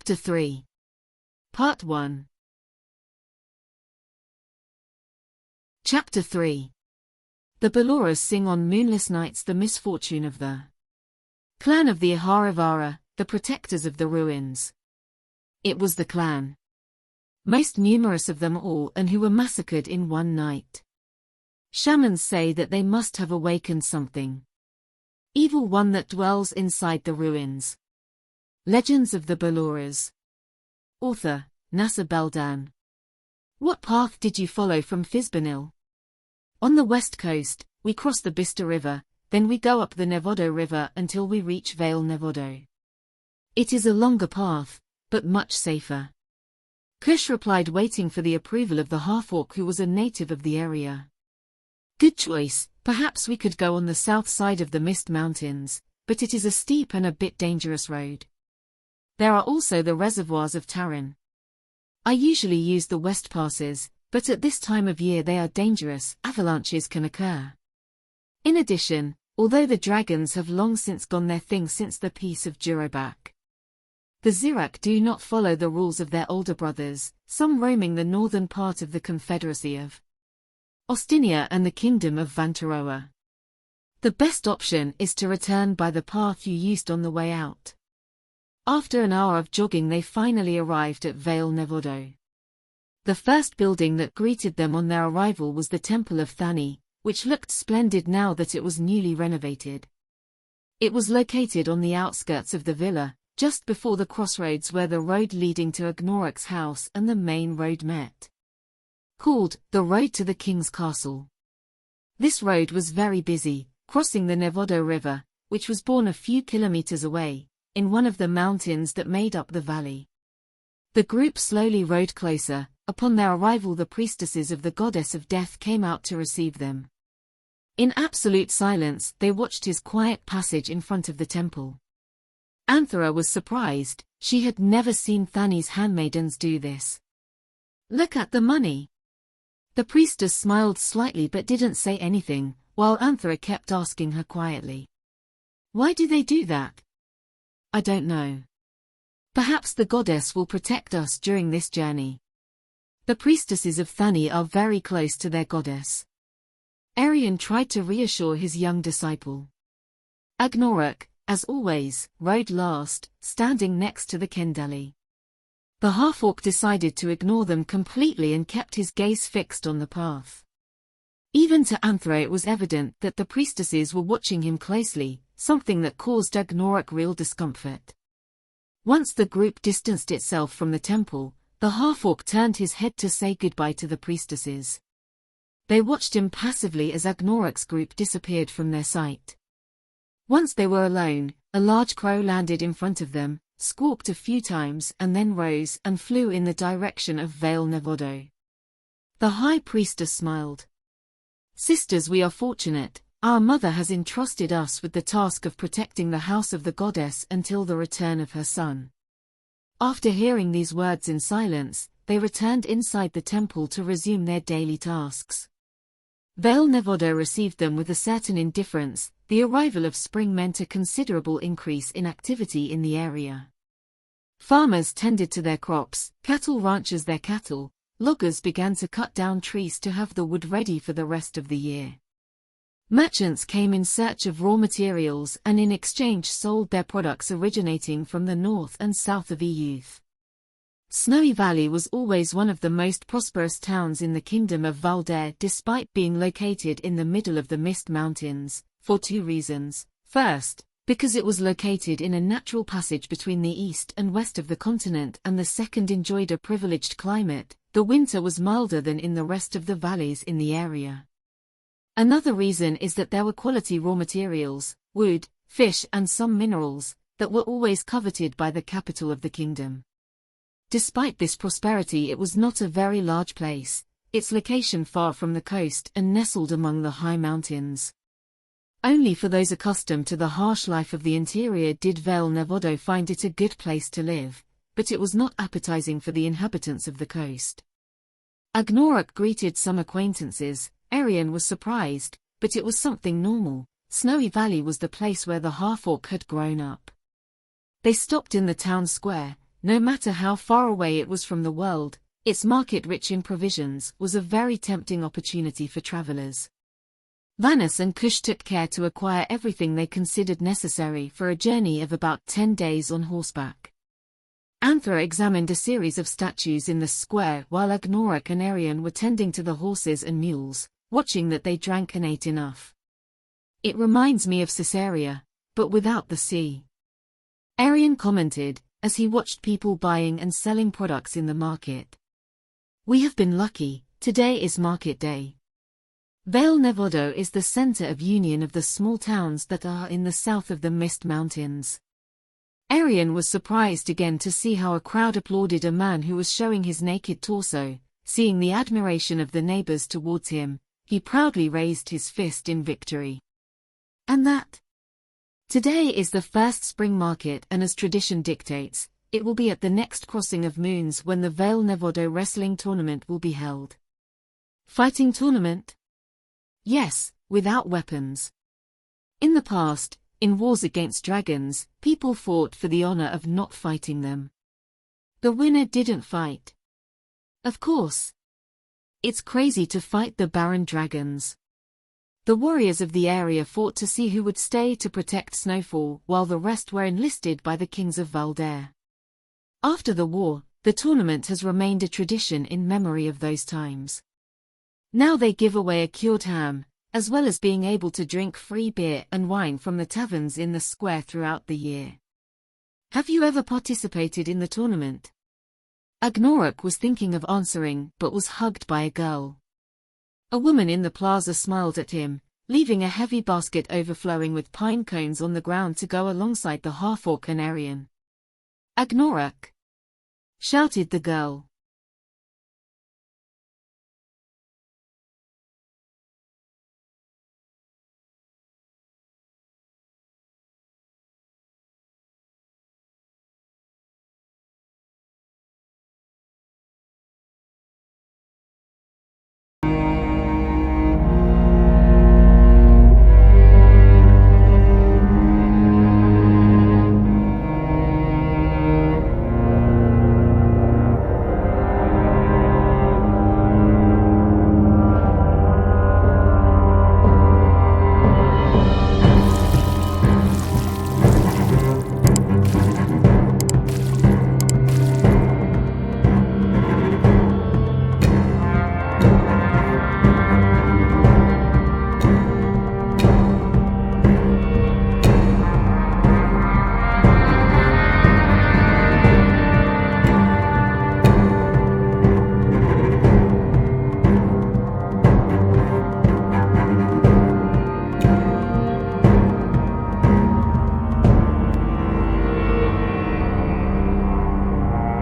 Chapter 3. Part 1. Chapter 3. The Baloras sing on moonless nights the misfortune of the clan of the Aharavara, the protectors of the ruins. It was the clan, most numerous of them all, and who were massacred in one night. Shamans say that they must have awakened something evil, one that dwells inside the ruins. Legends of the Baloras. Author, Nasser Beldan. What path did you follow from Fisbanil? On the west coast, we cross the Bista River, then we go up the Nevado River until we reach Valle Nevado. It is a longer path, but much safer. Kush replied, waiting for the approval of the half-orc who was a native of the area. Good choice. Perhaps we could go on the south side of the Mist Mountains, but it is a steep and a bit dangerous road. There are also the reservoirs of Taran. I usually use the west passes, but at this time of year they are dangerous, avalanches can occur. In addition, although the dragons have long since gone their thing since the Peace of Jurobak, the Zirak do not follow the rules of their older brothers, some roaming the northern part of the Confederacy of Ostinia and the Kingdom of Vantaroa. The best option is to return by the path you used on the way out. After an hour of jogging they finally arrived at Valle Nevado. The first building that greeted them on their arrival was the Temple of Thanae, which looked splendid now that it was newly renovated. It was located on the outskirts of the villa, just before the crossroads where the road leading to Agnoruk's house and the main road met. Called the Road to the King's Castle. This road was very busy, crossing the Nevado River, which was born a few kilometers away, in one of the mountains that made up the valley. The group slowly rode closer. Upon their arrival the priestesses of the goddess of death came out to receive them. In absolute silence they watched his quiet passage in front of the temple. Anthera was surprised, she had never seen Thanae's handmaidens do this. Look at the money. The priestess smiled slightly but didn't say anything, while Anthera kept asking her quietly. Why do they do that? I don't know. Perhaps the goddess will protect us during this journey. The priestesses of Thanae are very close to their goddess. Arian tried to reassure his young disciple. Agnoruk, as always, rode last, standing next to the Kendali. The half-orc decided to ignore them completely and kept his gaze fixed on the path. Even to Anthera it was evident that the priestesses were watching him closely, something that caused Agnoruk real discomfort. Once the group distanced itself from the temple, the half-orc turned his head to say goodbye to the priestesses. They watched him passively as Agnoruk's group disappeared from their sight. Once they were alone, a large crow landed in front of them, squawked a few times and then rose and flew in the direction of Valle Nevado. The high priestess smiled. Sisters, we are fortunate. Our mother has entrusted us with the task of protecting the house of the goddess until the return of her son. After hearing these words in silence, they returned inside the temple to resume their daily tasks. Valle Nevado received them with a certain indifference. The arrival of spring meant a considerable increase in activity in the area. Farmers tended to their crops, cattle ranchers their cattle, loggers began to cut down trees to have the wood ready for the rest of the year. Merchants came in search of raw materials and in exchange sold their products originating from the north and south of EU. Snowy Valley was always one of the most prosperous towns in the Kingdom of Valder despite being located in the middle of the Mist Mountains, for two reasons. First, because it was located in a natural passage between the east and west of the continent, and the second enjoyed a privileged climate. The winter was milder than in the rest of the valleys in the area. Another reason is that there were quality raw materials, wood, fish and some minerals, that were always coveted by the capital of the kingdom. Despite this prosperity, it was not a very large place, its location far from the coast and nestled among the high mountains. Only for those accustomed to the harsh life of the interior did Valle Nevado find it a good place to live, but it was not appetizing for the inhabitants of the coast. Agnoruk greeted some acquaintances. Arian was surprised, but it was something normal. Snowy Valley was the place where the half-orc had grown up. They stopped in the town square, No matter how far away it was from the world, its market rich in provisions was a very tempting opportunity for travelers. Vanus and Kush took care to acquire everything they considered necessary for a journey of about 10 days on horseback. Anthra examined a series of statues in the square while Agnoruk and Arion were tending to the horses and mules, watching that they drank and ate enough. It reminds me of Caesarea, but without the sea. Arion commented, as he watched people buying and selling products in the market. We have been lucky, today is market day. Valle Nevado is the center of union of the small towns that are in the south of the Mist Mountains. Arion was surprised again to see how a crowd applauded a man who was showing his naked torso. Seeing the admiration of the neighbors towards him, he proudly raised his fist in victory. And that? Today is the first spring market, and as tradition dictates, it will be at the next crossing of moons when the Valle Nevado wrestling tournament will be held. Fighting tournament? Yes, without weapons. In the past, in wars against dragons, people fought for the honor of not fighting them. The winner didn't fight. Of course. It's crazy to fight the barren dragons. The warriors of the area fought to see who would stay to protect Snowfall, while the rest were enlisted by the kings of Valdare. After the war, the tournament has remained a tradition in memory of those times. Now they give away a cured ham, as well as being able to drink free beer and wine from the taverns in the square throughout the year. Have you ever participated in the tournament? Agnoruk was thinking of answering but was hugged by a girl. A woman in the plaza smiled at him, leaving a heavy basket overflowing with pine cones on the ground to go alongside the half-orc and Arion. Agnoruk! Shouted the girl.